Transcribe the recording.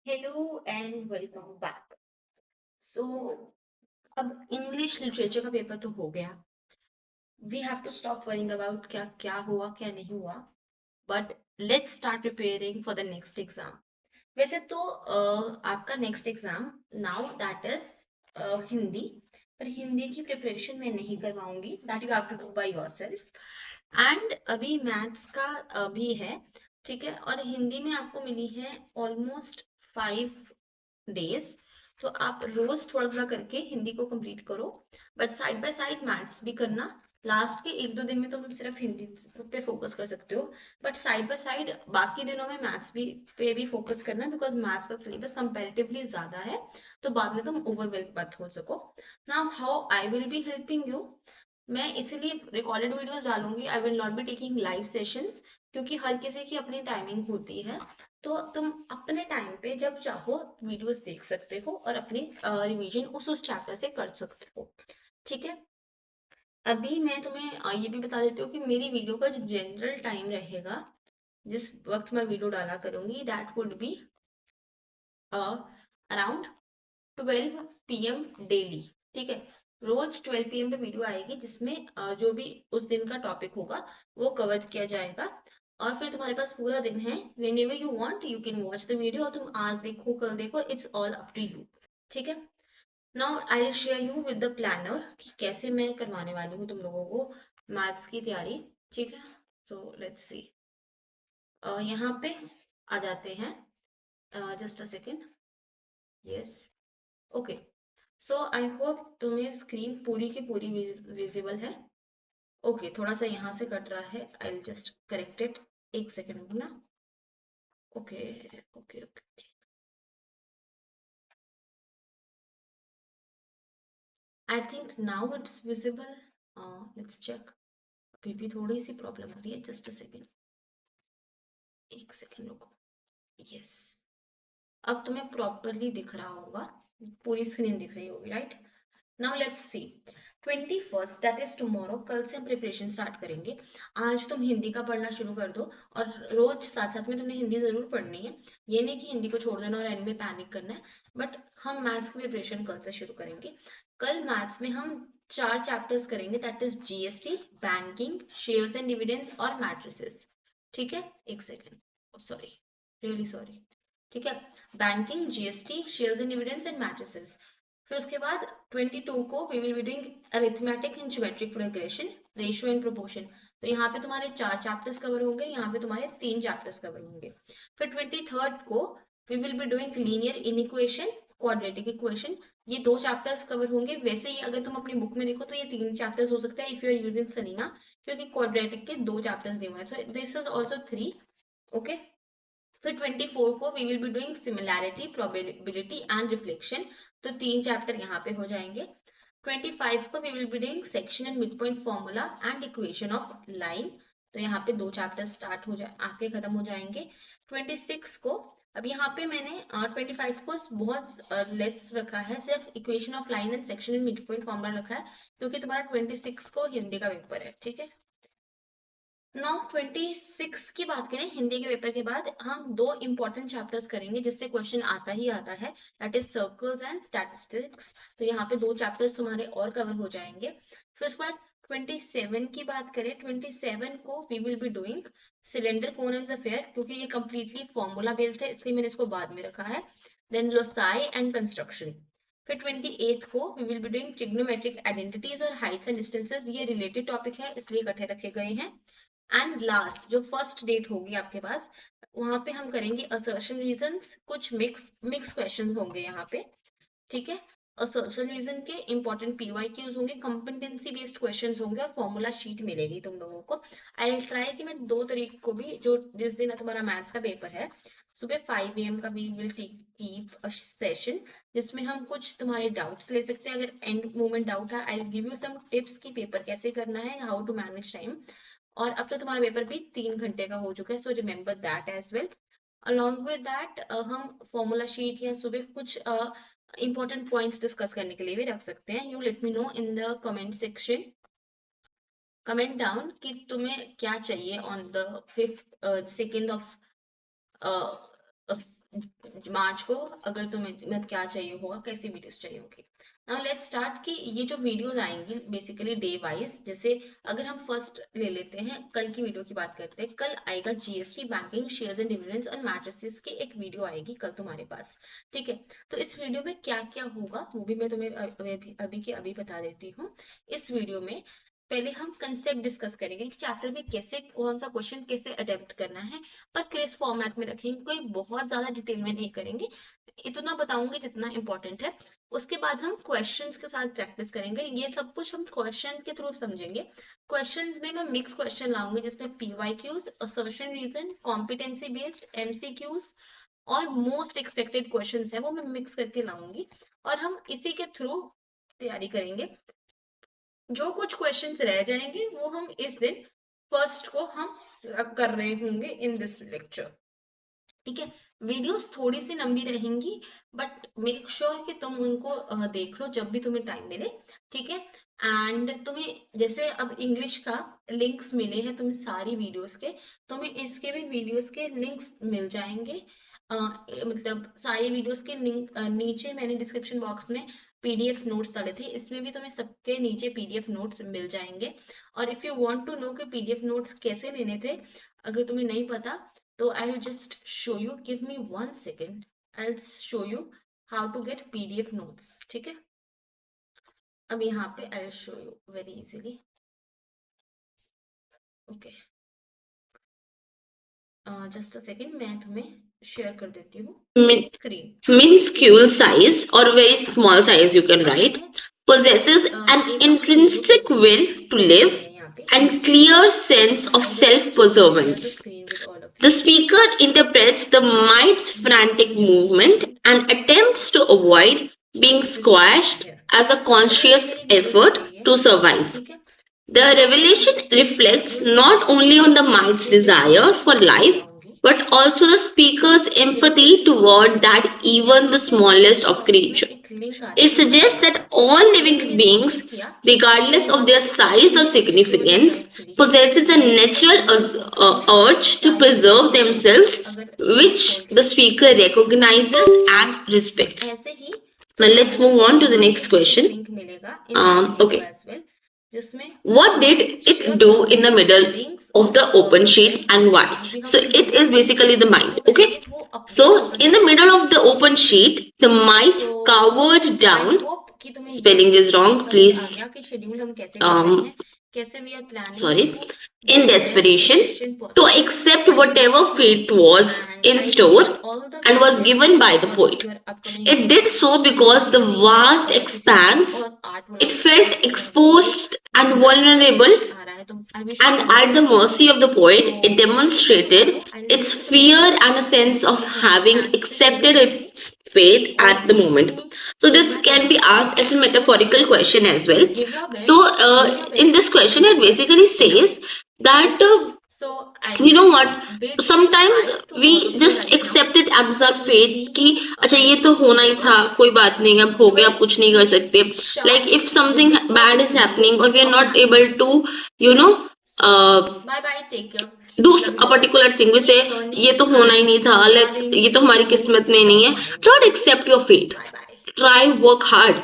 Hello and welcome back. So, अब English literature का paper तो हो गया. We have to stop worrying about क्या क्या हुआ क्या नहीं हुआ. But let's start preparing for the next exam. वैसे तो आपका next exam now that is Hindi. पर हिंदी की प्रिपरेशन मैं नहीं करवाऊंगी. That you have to do by yourself. And अभी मैथ्स का भी है. ठीक है. और हिंदी में आपको मिली है ऑलमोस्ट 5 days. तो आप रोज थोड़ा थोड़ा करके हिंदी को कंप्लीट करो. But side by side maths भी करना. लास्ट के 1-2 दिन में तुम सिर्फ हिंदी पे फोकस कर सकते हो. बट साइड बाय साइड बाकी दिनों में मैथ्स भी पे भी फोकस करना, बिकॉज मैथ्स का सिलेबस कंपैरेटिवली ज्यादा है. तो बाद में तुम ओवरवेल्म मत हो सको. Now how I will be helping you. मैं इसीलिए रिकॉर्डेड वीडियोस डालूंगी. I will not be taking live sessions, क्योंकि हर किसी की अपनी टाइमिंग होती है. तो तुम अपने टाइम पे जब चाहो वीडियोस देख सकते हो और अपनी रिवीजन उस चैप्टर से कर सकते हो. ठीक है. अभी मैं तुम्हें ये भी बता देती हूँ कि मेरी वीडियो का जो जनरल टाइम रहेगा, जिस वक्त मैं वीडियो डाला करूंगी, that would be around 12 PM daily. ठीक है. रोज 12 PM पे वीडियो आएगी, जिसमें जो भी उस दिन का टॉपिक होगा वो कवर किया जाएगा. और फिर तुम्हारे पास पूरा दिन है. Whenever you want you can watch the video. और तुम आज देखो कल देखो, it's all up to you. ठीक है. Now I will share you with the planner कि कैसे मैं करवाने वाली हूँ तुम लोगों को मैथ्स की तैयारी. ठीक है. So let's see. यहाँ पे आ जाते हैं. Just a second. Yes. Okay. So I hope तुम्हें स्क्रीन पूरी की पूरी विजिबल है. ओके. थोड़ा सा यहाँ से कट रहा है. I will just correct it. एक सेकेंड ना. Okay okay okay. I think now it's visible. Let's check. अभी भी थोड़ी सी प्रॉब्लम आ रही है. Just a second. एक सेकेंड रुको. यस. अब तुम्हें प्रॉपरली दिख रहा होगा. पूरी स्क्रीन दिख रही होगी, right. Now let's see. 21st that is tomorrow. कल से हम प्रिपरेशन स्टार्ट करेंगे. आज तुम हिंदी का पढ़ना शुरू कर दो. और रोज साथ साथ में तुमने हिंदी जरूर पढ़नी है. ये नहीं कि हिंदी को छोड़ देना और एंड में पैनिक करना है. बट हम मैथ्स की प्रिपरेशन कल से शुरू करेंगे. कल मैथ्स में हम 4 चैप्टर्स करेंगे. That is GST, banking, shares and dividends और मैट्रिसेस. ठीक है. एक सेकेंड. सॉरी. Really sorry. ठीक है. Banking, GST, shares and dividends and matrices. फिर उसके बाद 22 को we will be doing arithmetic and geometric progression, ratio and proportion. तो यहाँ पे तुम्हारे 4 चैप्टर्स कवर होंगे. यहाँ पे तुम्हारे 3 चैप्टर्स कवर होंगे. फिर 23rd को we will be doing linear inequation, quadratic equation. ये 2 चैप्टर्स कवर होंगे. वैसे ही अगर तुम अपनी बुक में देखो तो ये 3 चैप्टर्स हो सकते हैं if you are using Selina, क्योंकि क्वाड्रेटिक के 2 चैप्टर्स दिए हुए हैं. So this is also 3. Okay. फिर 24 को we will be doing similarity, probability and reflection. तो 3 चैप्टर यहाँ पे हो जाएंगे. 25 को we will be doing section and mid point formula and equation of line. तो यहाँ पे 2 चैप्टर स्टार्ट हो जाए आके खत्म हो जाएंगे. 26 को, अब यहाँ पे मैंने 25 को बहुत लेस रखा है. सिर्फ equation of line and section and mid point formula रखा है, क्योंकि तुम्हारा 26 को हिंदी का पेपर है. ठीक है. नौ 26 की बात करें हिंदी के पेपर के बाद, हम 2 इंपॉर्टेंट चैप्टर्स करेंगे जिससे क्वेश्चन आता ही आता है. That is circles and statistics. तो यहाँ पे 2 चैप्टर्स तुम्हारे और कवर हो जाएंगे. फिर उसके बाद 27 की बात करें. 27 को we will be doing cylinder, cone and sphere, क्योंकि ये कंप्लीटली फॉर्मूला बेस्ड है इसलिए मैंने इसको बाद में रखा है. Then loci and construction. फिर 28 को we will be doing trigonometric identities और हाइट्स एंड डिस्टेंसेस. ये रिलेटेड टॉपिक है इसलिए इकट्ठे रखे गए हैं. एंड लास्ट जो फर्स्ट डेट होगी आपके पास, वहां पे हम करेंगे असर्शन रीजंस. कुछ मिक्स क्वेश्चंस होंगे यहाँ पे. ठीक है. असर्शन रीजन के इंपॉर्टेंट पीवाईक्यूज होंगे, कंपिटेंसी बेस्ड क्वेश्चंस होंगे और फॉर्मूला शीट मिलेगी तुम लोगों को. आई विल ट्राई कि मैं 2 तारीख को भी, जो जिस दिन तुम्हारा मैथ्स का पेपर है, सुबह 5 AM का we will keep a session, जिसमें हम कुछ तुम्हारे डाउट्स ले सकते हैं. अगर एंड मोमेंट डाउट है, I will give you some tips कि पेपर कैसे करना है, हाउ टू मैनेज टाइम. और अब तो तुम्हारा पेपर भी 3 घंटे का हो चुका है. So remember that as well. Along with that हम फॉर्मूला शीट या सुबह कुछ इंपॉर्टेंट पॉइंट्स डिस्कस करने के लिए भी रख सकते हैं. You let me know in the comment section. Comment down कि तुम्हें क्या चाहिए on the 5th 2nd of मार्च को अगर तुम्हें मतलब क्या चाहिए होगा, कैसी वीडियोस चाहिए होगी। नाउ लेट्स स्टार्ट कि ये जो वीडियोस आएंगी बेसिकली डे वाइज, जैसे अगर हम फर्स्ट ले लेते हैं, कल की वीडियो की बात करते हैं। कल आएगा GST, banking, shares and dividends और मैट्रिसेस की एक वीडियो आएगी कल तुम्हारे पास, ठीक है। तो इस वीडियो में क्या क्या होगा वो भी मैं तुम्हें अभी के अभी बता देती हूँ। इस वीडियो में पहले हम कंसेप्ट डिस्कस करेंगे कि चैप्टर में कैसे कौन सा क्वेश्चन कैसे अटेम्प्ट करना है, पर किस फॉर्मेट में रखेंगे, कोई बहुत ज्यादा डिटेल में नहीं करेंगे, इतना बताऊंगी जितना इंपॉर्टेंट है। उसके बाद हम क्वेश्चंस के साथ प्रैक्टिस करेंगे, ये सब कुछ हम क्वेश्चन के थ्रू समझेंगे। क्वेश्चंस में मैं मिक्स क्वेश्चन लाऊंगी जिसमें PYQs, assertion reason, competency based, MCQs और मोस्ट एक्सपेक्टेड क्वेश्चंस है वो मैं मिक्स करके लाऊंगी, और हम इसी के थ्रू तैयारी करेंगे। जो कुछ क्वेश्चंस रह जाएंगे वो हम इस दिन फर्स्ट को हम कर रहे होंगे इन दिस लेक्चर, ठीक है। वीडियोस थोड़ी सी लंबी रहेंगी, बट मेक श्योर कि तुम उनको देख लो जब भी तुम्हें टाइम मिले, ठीक है। एंड तुम्हें जैसे अब इंग्लिश का लिंक्स मिले हैं तुम्हें सारी वीडियोस के, तुम्हें इसके भी वीडियोस के लिंक्स मिल जाएंगे। मतलब सारी वीडियोस के लिंक नीचे मैंने डिस्क्रिप्शन बॉक्स में पीडीएफ नोट्स डाले थे, इसमें भी तुम्हें सबके नीचे पीडीएफ नोट्स मिल जाएंगे। और if you want to know कि पीडीएफ नोट्स कैसे लेने थे, अगर तुम्हें नहीं पता तो I'll just show you, give me 1 second, I'll show you how to get PDF notes, ठीक है। अब यहाँ पे I'll show you very easily, okay, just a second, मैं तुम्हें शेयर कर देती हूँ screen. Minuscule size or very small size you can write, possesses an intrinsic will to live and clear sense of self-perseverance. The speaker interprets the mind's frantic movement and attempts to avoid being squashed as a conscious effort to survive. The revelation reflects not only on the mind's desire for life, but also the speaker's empathy toward that even the smallest of creatures. It suggests that all living beings, regardless of their size or significance, possesses a natural urge to preserve themselves, which the speaker recognizes and respects. Now let's move on to the next question. Okay. What did it do in the middle of the open sheet and why? So it is basically the mind, okay? So in the middle of the open sheet, the mind covered down, spelling is wrong, please, sorry, in desperation to accept whatever fate was in store and was given by the poet. It did so because the vast expanse, it felt exposed and vulnerable, and at the mercy of the poet, it demonstrated its fear and a sense of having accepted its fate at the moment. So this can be asked as a metaphorical question as well. So in this question, it basically says that you know what, sometimes we just accept it as our fate कि अच्छा ये तो होना ही था, कोई बात नहीं, अब हो गया, अब कुछ नहीं कर सकते. Like if something bad is happening or we are not able to, you know, do a particular thing, we say ये तो होना ही नहीं था, let's, ये तो हमारी किस्मत में नहीं है. Don't accept your fate. Try, work hard.